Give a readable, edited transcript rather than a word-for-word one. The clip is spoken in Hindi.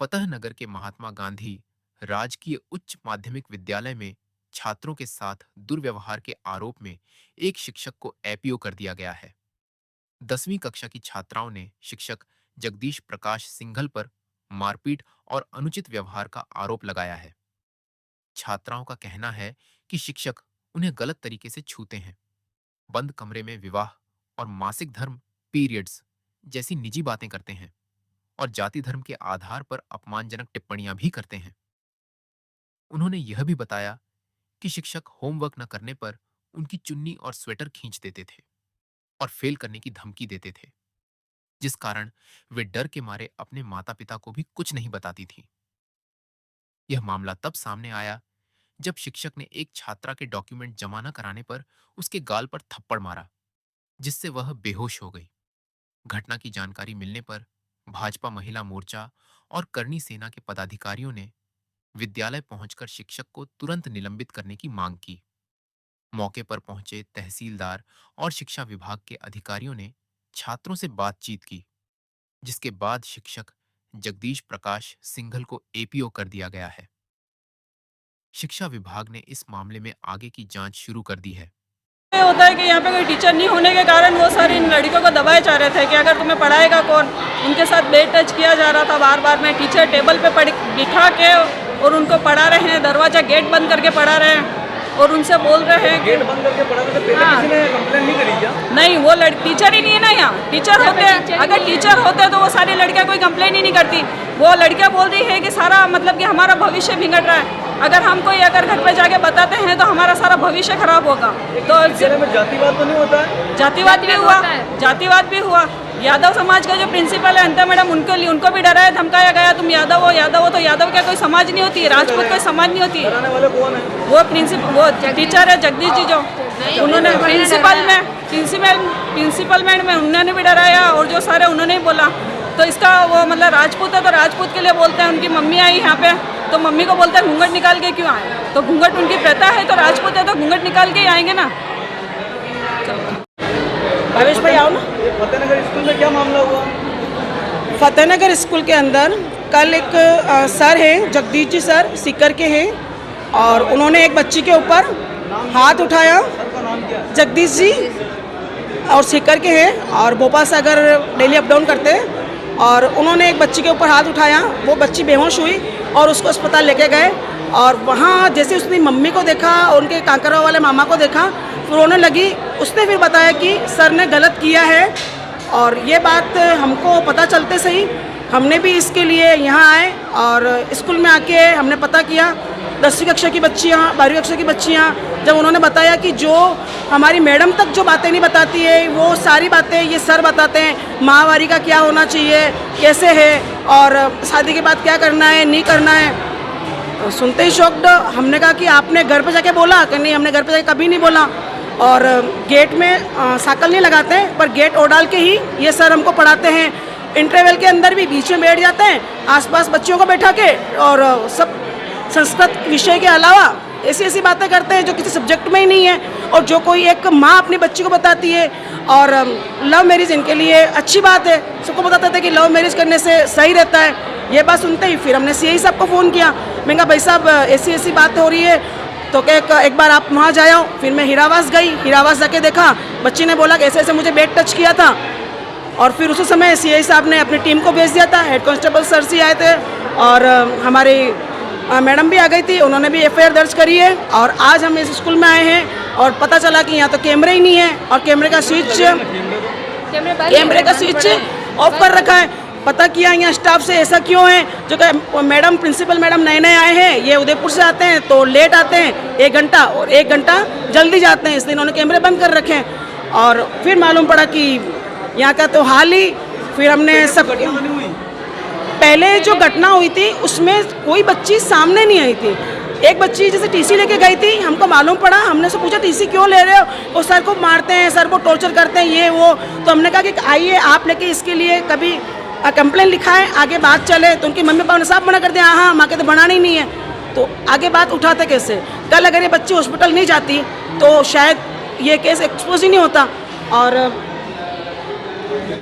फतेह नगर के महात्मा गांधी राजकीय उच्च माध्यमिक विद्यालय में छात्रों के साथ दुर्व्यवहार के आरोप में एक शिक्षक को एपीओ कर दिया गया है। 10वीं कक्षा की छात्राओं ने शिक्षक जगदीश प्रकाश सिंघल पर मारपीट और अनुचित व्यवहार का आरोप लगाया है। छात्राओं का कहना है कि शिक्षक उन्हें गलत तरीके से छूते हैं, बंद कमरे में विवाह और मासिक धर्म पीरियड्स जैसी निजी बातें करते हैं और जाति धर्म के आधार पर अपमानजनक टिप्पणियां भी करते हैं। उन्होंने यह भी बताया कि शिक्षक होमवर्क न करने पर उनकी चुन्नी और स्वेटर खींच देते थे और फेल करने की धमकी देते थे, जिस कारण वे डर के मारे अपने माता पिता को भी कुछ नहीं बताती थी। यह मामला तब सामने आया जब शिक्षक ने एक छात्रा के डॉक्यूमेंट जमा न कराने पर उसके गाल पर थप्पड़ मारा, जिससे वह बेहोश हो गई। घटना की जानकारी मिलने पर भाजपा महिला मोर्चा और करनी सेना के पदाधिकारियों ने विद्यालय पहुंचकर शिक्षक को तुरंत निलंबित करने की मांग की। मौके पर पहुंचे तहसीलदार और शिक्षा विभाग के अधिकारियों ने छात्रों से बातचीत की, जिसके बाद शिक्षक जगदीश प्रकाश सिंघल को एपीओ कर दिया गया है। शिक्षा विभाग ने इस मामले में आगे की जांच शुरू कर दी है। ये होता है कि यहाँ पे कोई टीचर नहीं होने के कारण वो सर इन लड़कियों को दबाए जा रहे थे कि अगर तुम्हें पढ़ाएगा कौन। उनके साथ बेड टच किया जा रहा था बार बार में। टीचर टेबल पे बिठा के और उनको पढ़ा रहे हैं, दरवाजा गेट बंद करके पढ़ा रहे हैं और उनसे बोल रहे हैं गेट बंद करके पढ़ा रहे थे। पहले किसी ने कंप्लेंट नहीं करी क्या? नहीं, वो टीचर ही नहीं है ना यहाँ। टीचर होते हैं, अगर टीचर होते तो वो सारी लड़कियाँ कोई कंप्लेन ही नहीं करती। वो लड़कियाँ बोल रही है कि सारा मतलब कि हमारा भविष्य बिगड़ रहा है। अगर हम कोई अगर घर पे जाके बताते हैं तो हमारा सारा भविष्य खराब होगा। तो में जातिवाद तो नहीं होता है? जातिवाद भी हुआ, जातिवाद भी हुआ। यादव समाज का जो प्रिंसिपल है अंता मैडम, उनको भी डराया धमकाया गया, तुम यादव हो तो यादव क्या कोई समाज नहीं होती, राजपूत कोई समाज नहीं होती। डराने वाले कौन है? वो टीचर है जगदीश जी, जो उन्होंने प्रिंसिपल में उन्होंने भी डराया और जो सारे उन्होंने ही बोला। तो इसका वो मतलब राजपूत है तो राजपूत के लिए बोलते हैं। उनकी मम्मी आई यहाँ पे तो मम्मी को बोलते हैं घूंघट निकाल के क्यों आए, तो घूंघट उनकी प्रथा है, तो राजपूत है तो घूंघट निकाल के ही आएंगे ना। भावेश भाई आओ ना। फतेहनगर स्कूल में क्या मामला हुआ? फतेहनगर स्कूल के अंदर कल एक सर हैं, जगदीश जी सर सीकर के हैं, और उन्होंने एक बच्ची के ऊपर हाथ उठाया। सर का नाम क्या है? जगदीश जी और सीकर के हैं और भोपाल से अगर डेली अप डाउन करते हैं। और उन्होंने एक बच्ची के ऊपर हाथ उठाया, वो बच्ची बेहोश हुई और उसको अस्पताल लेके गए। और वहाँ जैसे उसने मम्मी को देखा और उनके कांकरवा वाले मामा को देखा, फिर रोने लगी। उसने फिर बताया कि सर ने गलत किया है। और ये बात हमको पता चलते सही हमने भी इसके लिए यहाँ आए और स्कूल में आके हमने पता किया। 10वीं कक्षा की बच्चियाँ, 12वीं कक्षा की बच्चियाँ, जब उन्होंने बताया कि जो हमारी मैडम तक जो बातें नहीं बताती है वो सारी बातें ये सर बताते हैं। माहवारी का क्या होना चाहिए, कैसे है, और शादी के बाद क्या करना है नहीं करना है। तो सुनते ही शॉक्ड। हमने कहा कि आपने घर पे जाके बोला कि नहीं? हमने घर पे जाके कभी नहीं बोला। और गेट में साकल नहीं लगाते हैं, पर गेट और डाल के ही ये सर हमको पढ़ाते हैं। इंटरवल के अंदर भी बीच में बैठ जाते हैं आसपास बच्चियों को बैठा के, और सब संस्कृत विषय के अलावा ऐसी ऐसी बातें करते हैं जो किसी सब्जेक्ट में ही नहीं है, और जो कोई एक माँ अपनी बच्ची को बताती है। और लव मैरिज इनके लिए अच्छी बात है, सबको बताते थे कि लव मैरिज करने से सही रहता है। ये बात सुनते ही फिर हमने सीआई साहब को फ़ोन किया। मैंने कहा भाई साहब ऐसी ऐसी बात हो रही है, तो क्या एक बार आप वहाँ जाओ। फिर मैं हीरावास गई, हीरावास जाके देखा, बच्ची ने बोला कि ऐसे ऐसे मुझे बेड टच किया था। और फिर उसी समय सीआई साहब ने अपनी टीम को भेज दिया था। हेड कांस्टेबल सर से आए थे और हमारी मैडम भी आ गई थी, उन्होंने भी एफआईआर दर्ज करी है। और आज हम इस स्कूल में आए हैं और पता चला कि यहाँ तो कैमरे ही नहीं है और कैमरे का स्विच ऑफ कर रखा है। पता किया यहाँ स्टाफ से ऐसा क्यों है, जो कि मैडम प्रिंसिपल मैडम नए नए आए हैं, ये उदयपुर से आते हैं तो लेट आते हैं 1 घंटा और 1 घंटा जल्दी जाते हैं, इसलिए इन्होंने कैमरे बंद कर रखे हैं। और फिर मालूम पड़ा कि यहाँ का तो हाल ही, फिर हमने सब पहले जो घटना हुई थी उसमें कोई बच्ची सामने नहीं आई थी। एक बच्ची जैसे टीसी लेके गई थी, हमको मालूम पड़ा, हमने से पूछा टीसी क्यों ले रहे हो, वो सर को मारते हैं, सर को टॉर्चर करते हैं ये वो। तो हमने कहा कि आइए आप लेके इसके लिए कभी कंप्लेन लिखाएं, आगे बात चले। तो उनकी मम्मी पापा ने साफ मना कर दिया, हाँ माँ के तो बनाना ही नहीं है। तो आगे बात उठाते कैसे? कल अगर ये बच्ची हॉस्पिटल नहीं जाती तो शायद ये केस एक्सपोज ही नहीं होता। और